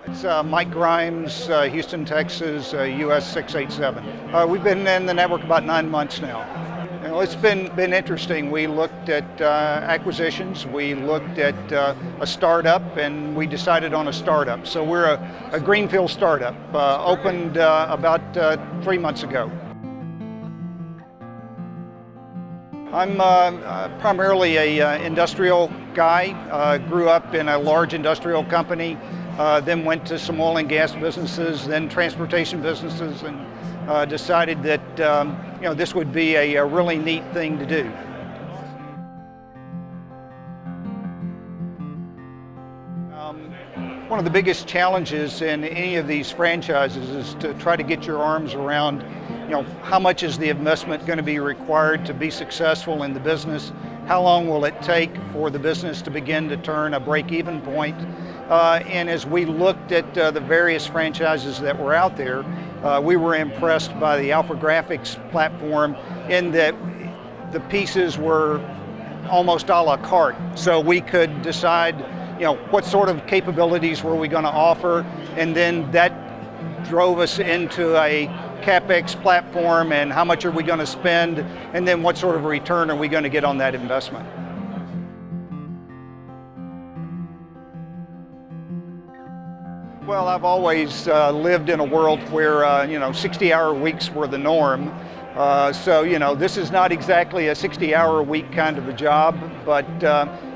It's Mike Grimes, Houston, Texas, US 687. We've been in the network about 9 months now. You know, it's been interesting. We looked at acquisitions, we looked at a startup, and we decided on a startup. So we're a greenfield startup, opened about 3 months ago. I'm primarily an industrial guy, grew up in a large industrial company, then went to some oil and gas businesses, then transportation businesses, and decided that this would be a really neat thing to do. One of the biggest challenges in any of these franchises is to try to get your arms around, how much is the investment going to be required to be successful in the business? How long will it take for the business to begin to turn a break-even point? And as we looked at the various franchises that were out there, we were impressed by the AlphaGraphics platform in that the pieces were almost a la carte. So we could decide, what sort of capabilities were we going to offer, and then that drove us into a CapEx platform and how much are we going to spend, and then what sort of return are we going to get on that investment. Well, I've always lived in a world where 60-hour weeks were the norm. So this is not exactly a 60-hour week kind of a job, but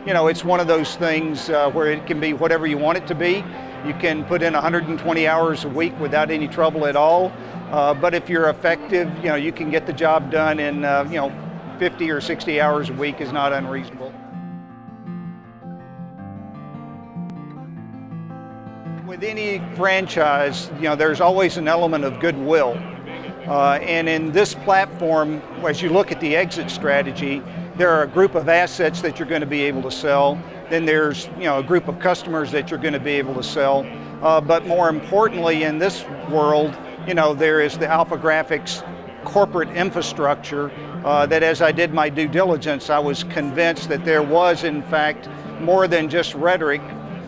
it's one of those things where it can be whatever you want it to be. You can put in 120 hours a week without any trouble at all. But if you're effective, you can get the job done in 50 or 60 hours a week is not unreasonable. With any franchise, there's always an element of goodwill. And in this platform, as you look at the exit strategy, there are a group of assets that you're going to be able to sell. Then there's a group of customers that you're going to be able to sell. But more importantly, in this world, there is the AlphaGraphics corporate infrastructure that, as I did my due diligence, I was convinced that there was, in fact, more than just rhetoric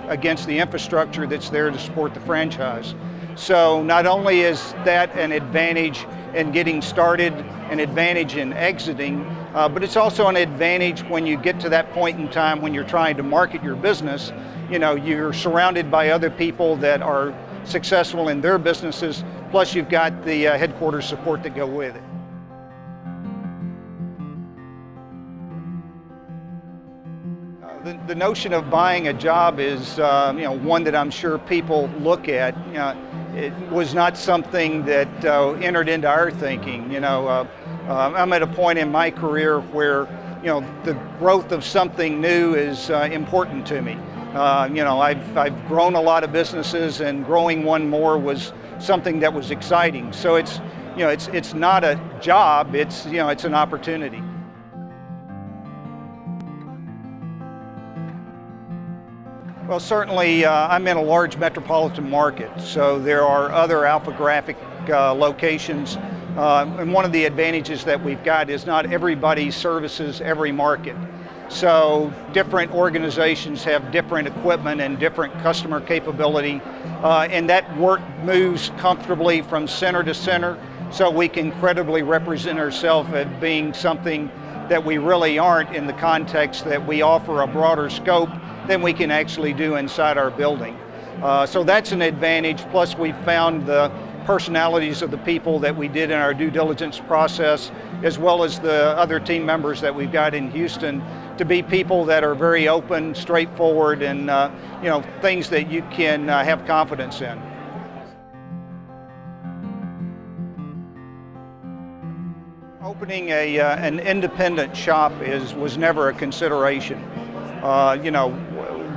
against the infrastructure that's there to support the franchise. So not only is that an advantage in getting started, an advantage in exiting, but it's also an advantage when you get to that point in time when you're trying to market your business. You're surrounded by other people that are successful in their businesses, plus you've got the headquarters support that go with it. The notion of buying a job is one that I'm sure people look at. It was not something that entered into our thinking. I'm at a point in my career where the growth of something new is important to me. I've grown a lot of businesses, and growing one more was something that was exciting. So it's not a job, it's an opportunity. Well, certainly I'm in a large metropolitan market, so there are other AlphaGraphic locations. And one of the advantages that we've got is not everybody services every market. So different organizations have different equipment and different customer capability, and that work moves comfortably from center to center, so we can credibly represent ourselves as being something that we really aren't in the context that we offer a broader scope than we can actually do inside our building. So that's an advantage, plus we've found the personalities of the people that we did in our due diligence process, as well as the other team members that we've got in Houston, to be people that are very open, straightforward, and things that you can have confidence in. Opening an independent shop was never a consideration.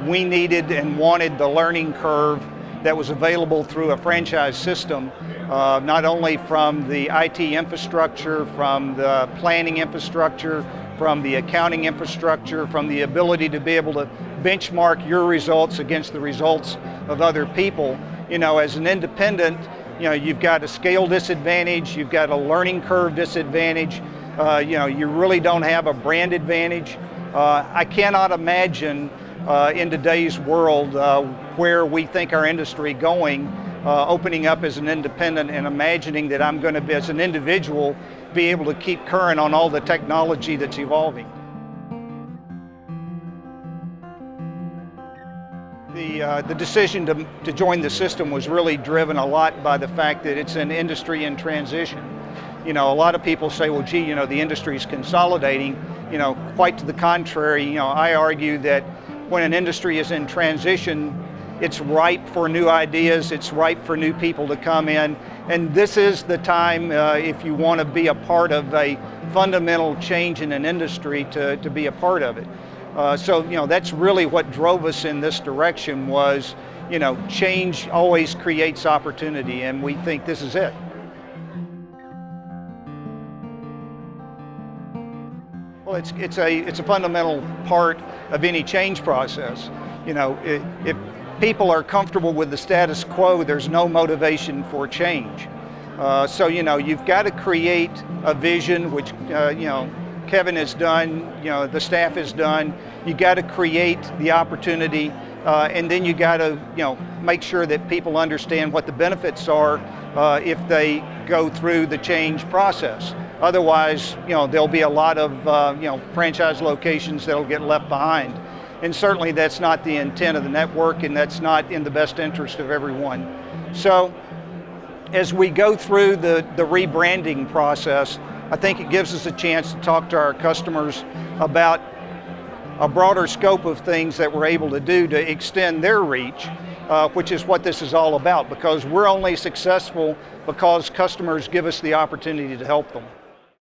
We needed and wanted the learning curve that was available through a franchise system, not only from the IT infrastructure, from the planning infrastructure, from the accounting infrastructure, from the ability to be able to benchmark your results against the results of other people. As an independent, you've got a scale disadvantage, you've got a learning curve disadvantage, you really don't have a brand advantage. I cannot imagine in today's world where we think our industry going, opening up as an independent and imagining that I'm going to be, as an individual, be able to keep current on all the technology that's evolving. The decision to join the system was really driven a lot by the fact that it's an industry in transition. You know, a lot of people say, well, gee, you know, the industry is consolidating. You know, quite to the contrary. You know, I argue that when an industry is in transition, it's ripe for new ideas, it's ripe for new people to come in, and this is the time, if you want to be a part of a fundamental change in an industry, to be a part of it. So, you know, that's really what drove us in this direction was, you know, change always creates opportunity, and we think this is it. Well, it's a fundamental part of any change process. You know, if people are comfortable with the status quo, there's no motivation for change. So, you know, you've got to create a vision, which, you know, Kevin has done, you know, the staff has done. You got to create the opportunity, and then you got to, you know, make sure that people understand what the benefits are if they go through the change process. Otherwise, you know, there'll be a lot of, you know, franchise locations that'll get left behind. And certainly that's not the intent of the network, and that's not in the best interest of everyone. So as we go through the rebranding process, I think it gives us a chance to talk to our customers about a broader scope of things that we're able to do to extend their reach, which is what this is all about, because we're only successful because customers give us the opportunity to help them.